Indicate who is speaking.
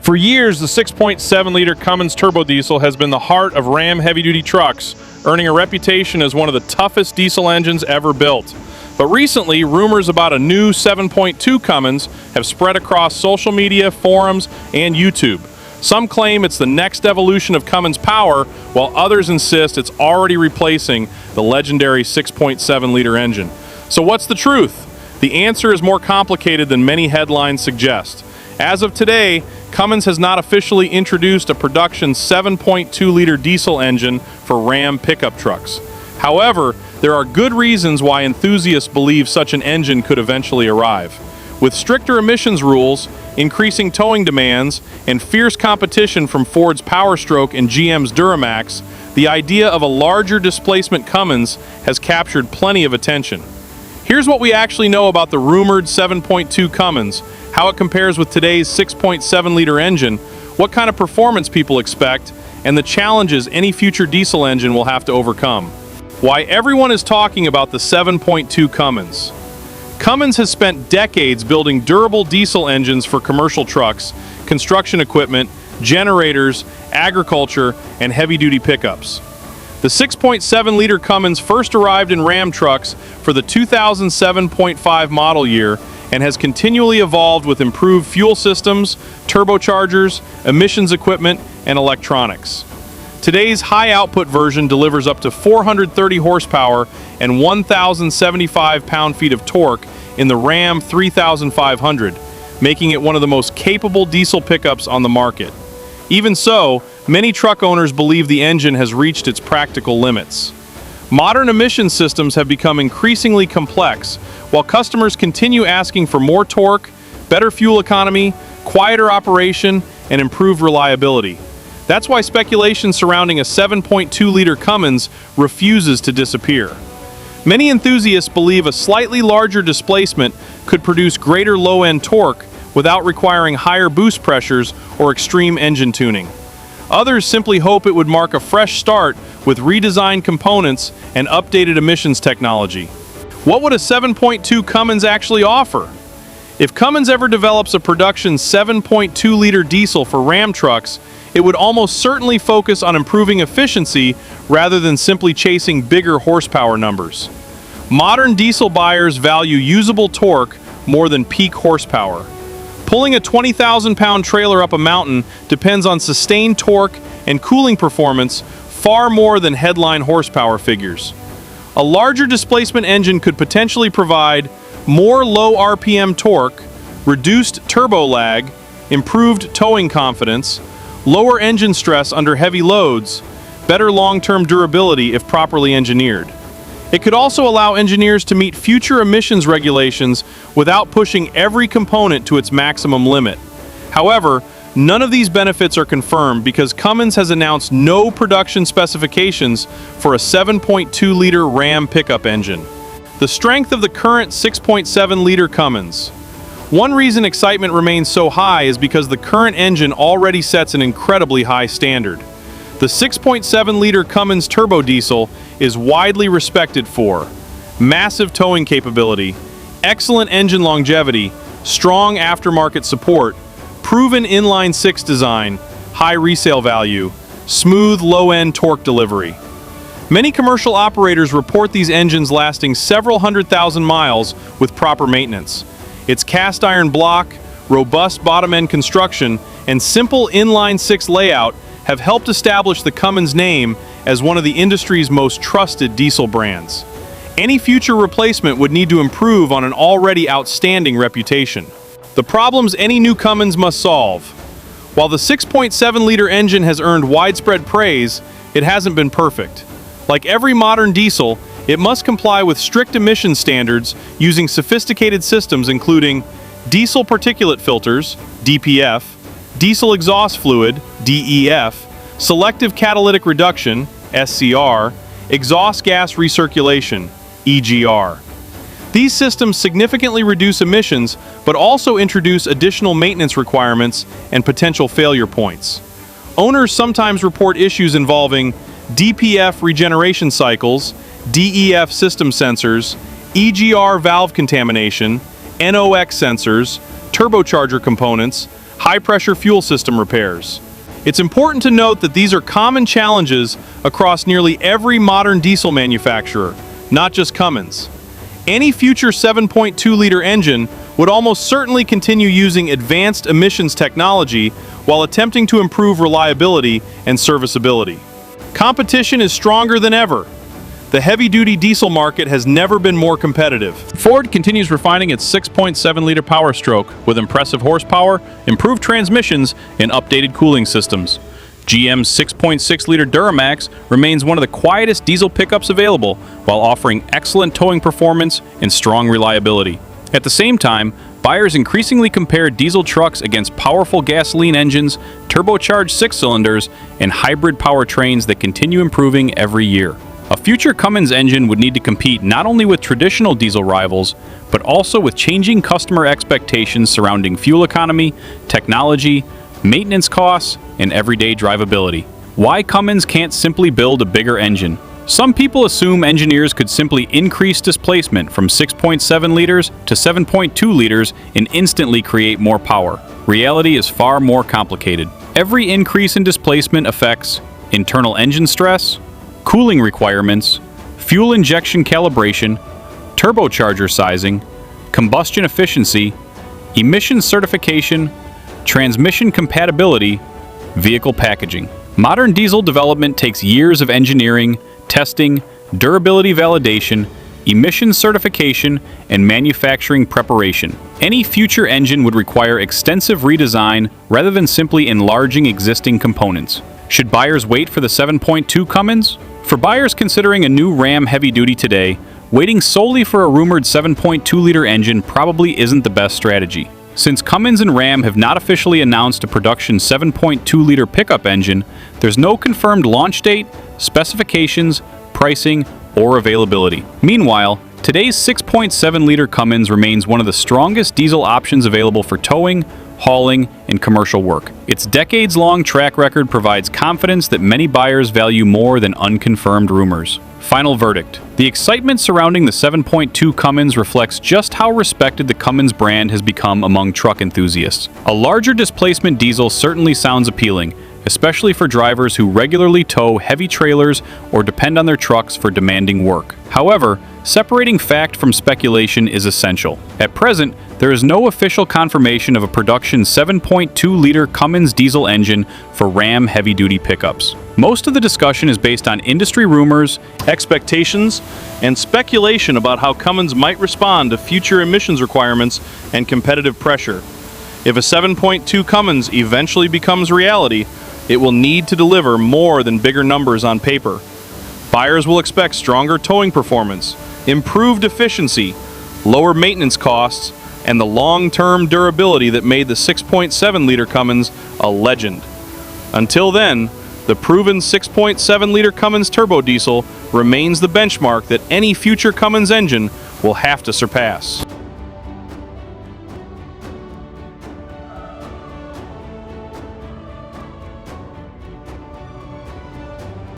Speaker 1: For years, the 6.7-liter Cummins turbo diesel has been the heart of Ram Heavy Duty trucks, earning a reputation as one of the toughest diesel engines ever built. But recently, rumors about a new 7.2 Cummins have spread across social media, forums, and YouTube. Some claim it's the next evolution of Cummins power, while others insist it's already replacing the legendary 6.7-liter engine. So what's the truth? The answer is more complicated than many headlines suggest. As of today, Cummins has not officially introduced a production 7.2-liter diesel engine for Ram pickup trucks. However, there are good reasons why enthusiasts believe such an engine could eventually arrive. With stricter emissions rules, increasing towing demands, and fierce competition from Ford's Powerstroke and GM's Duramax, the idea of a larger displacement Cummins has captured plenty of attention. Here's what we actually know about the rumored 7.2 Cummins, how it compares with today's 6.7-liter engine, what kind of performance people expect, and the challenges any future diesel engine will have to overcome. Why everyone is talking about the 7.2 Cummins. Cummins has spent decades building durable diesel engines for commercial trucks, construction equipment, generators, agriculture, and heavy-duty pickups. The 6.7-liter Cummins first arrived in Ram trucks for the 2007.5 model year and has continually evolved with improved fuel systems, turbochargers, emissions equipment, and electronics. Today's high-output version delivers up to 430 horsepower and 1,075 pound-feet of torque in the Ram 3500, making it one of the most capable diesel pickups on the market. Even so, many truck owners believe the engine has reached its practical limits. Modern emission systems have become increasingly complex, while customers continue asking for more torque, better fuel economy, quieter operation, and improved reliability. That's why speculation surrounding a 7.2-liter Cummins refuses to disappear. Many enthusiasts believe a slightly larger displacement could produce greater low-end torque without requiring higher boost pressures or extreme engine tuning. Others simply hope it would mark a fresh start with redesigned components and updated emissions technology. What would a 7.2 Cummins actually offer? If Cummins ever develops a production 7.2-liter diesel for Ram trucks, it would almost certainly focus on improving efficiency rather than simply chasing bigger horsepower numbers. Modern diesel buyers value usable torque more than peak horsepower. Pulling a 20,000-pound trailer up a mountain depends on sustained torque and cooling performance far more than headline horsepower figures. A larger displacement engine could potentially provide more low RPM torque, reduced turbo lag, improved towing confidence, lower engine stress under heavy loads, better long-term durability if properly engineered. It could also allow engineers to meet future emissions regulations without pushing every component to its maximum limit. However, none of these benefits are confirmed because Cummins has announced no production specifications for a 7.2-liter Ram pickup engine. The strength of the current 6.7-liter Cummins. One reason excitement remains so high is because the current engine already sets an incredibly high standard. The 6.7-liter Cummins turbo diesel is widely respected for massive towing capability, excellent engine longevity, strong aftermarket support, proven inline-six design, high resale value, smooth low-end torque delivery. Many commercial operators report these engines lasting several 100,000 miles with proper maintenance. Its cast iron block, robust bottom-end construction, and simple inline-six layout have helped establish the Cummins name as one of the industry's most trusted diesel brands. Any future replacement would need to improve on an already outstanding reputation. The problems any new Cummins must solve. While the 6.7-liter engine has earned widespread praise, it hasn't been perfect. Like every modern diesel, it must comply with strict emission standards using sophisticated systems including diesel particulate filters, DPF, diesel exhaust fluid, DEF, selective catalytic reduction, SCR, exhaust gas recirculation, EGR. These systems significantly reduce emissions, but also introduce additional maintenance requirements and potential failure points. Owners sometimes report issues involving DPF regeneration cycles, DEF system sensors, EGR valve contamination, NOx sensors, turbocharger components, high-pressure fuel system repairs. It's important to note that these are common challenges across nearly every modern diesel manufacturer, not just Cummins. Any future 7.2-liter engine would almost certainly continue using advanced emissions technology while attempting to improve reliability and serviceability. Competition is stronger than ever. The heavy-duty diesel market has never been more competitive. Ford continues refining its 6.7-liter Power Stroke with impressive horsepower, improved transmissions, and updated cooling systems. GM's 6.6-liter Duramax remains one of the quietest diesel pickups available while offering excellent towing performance and strong reliability. At the same time, buyers increasingly compare diesel trucks against powerful gasoline engines, turbocharged six-cylinders, and hybrid powertrains that continue improving every year. A future Cummins engine would need to compete not only with traditional diesel rivals, but also with changing customer expectations surrounding fuel economy, technology, maintenance costs, and everyday drivability. Why Cummins can't simply build a bigger engine? Some people assume engineers could simply increase displacement from 6.7 liters to 7.2 liters and instantly create more power. Reality is far more complicated. Every increase in displacement affects internal engine stress, cooling requirements, fuel injection calibration, turbocharger sizing, combustion efficiency, emission certification, transmission compatibility, vehicle packaging. Modern diesel development takes years of engineering, testing, durability validation, emission certification, and manufacturing preparation. Any future engine would require extensive redesign rather than simply enlarging existing components. Should buyers wait for the 7.2 Cummins? For buyers considering a new Ram Heavy Duty today, waiting solely for a rumored 7.2-liter engine probably isn't the best strategy. Since Cummins and Ram have not officially announced a production 7.2-liter pickup engine, there's no confirmed launch date, specifications, pricing, or availability. Meanwhile, today's 6.7-liter Cummins remains one of the strongest diesel options available for towing, hauling, and commercial work. Its decades-long track record provides confidence that many buyers value more than unconfirmed rumors. Final verdict. The excitement surrounding the 7.2 Cummins reflects just how respected the Cummins brand has become among truck enthusiasts. A larger displacement diesel certainly sounds appealing, especially for drivers who regularly tow heavy trailers or depend on their trucks for demanding work. However, separating fact from speculation is essential. At present, there is no official confirmation of a production 7.2-liter Cummins diesel engine for Ram heavy-duty pickups. Most of the discussion is based on industry rumors, expectations, and speculation about how Cummins might respond to future emissions requirements and competitive pressure. If a 7.2 Cummins eventually becomes reality, it will need to deliver more than bigger numbers on paper. Buyers will expect stronger towing performance, improved efficiency, lower maintenance costs, and the long-term durability that made the 6.7-liter Cummins a legend. Until then, the proven 6.7-liter Cummins turbo diesel remains the benchmark that any future Cummins engine will have to surpass.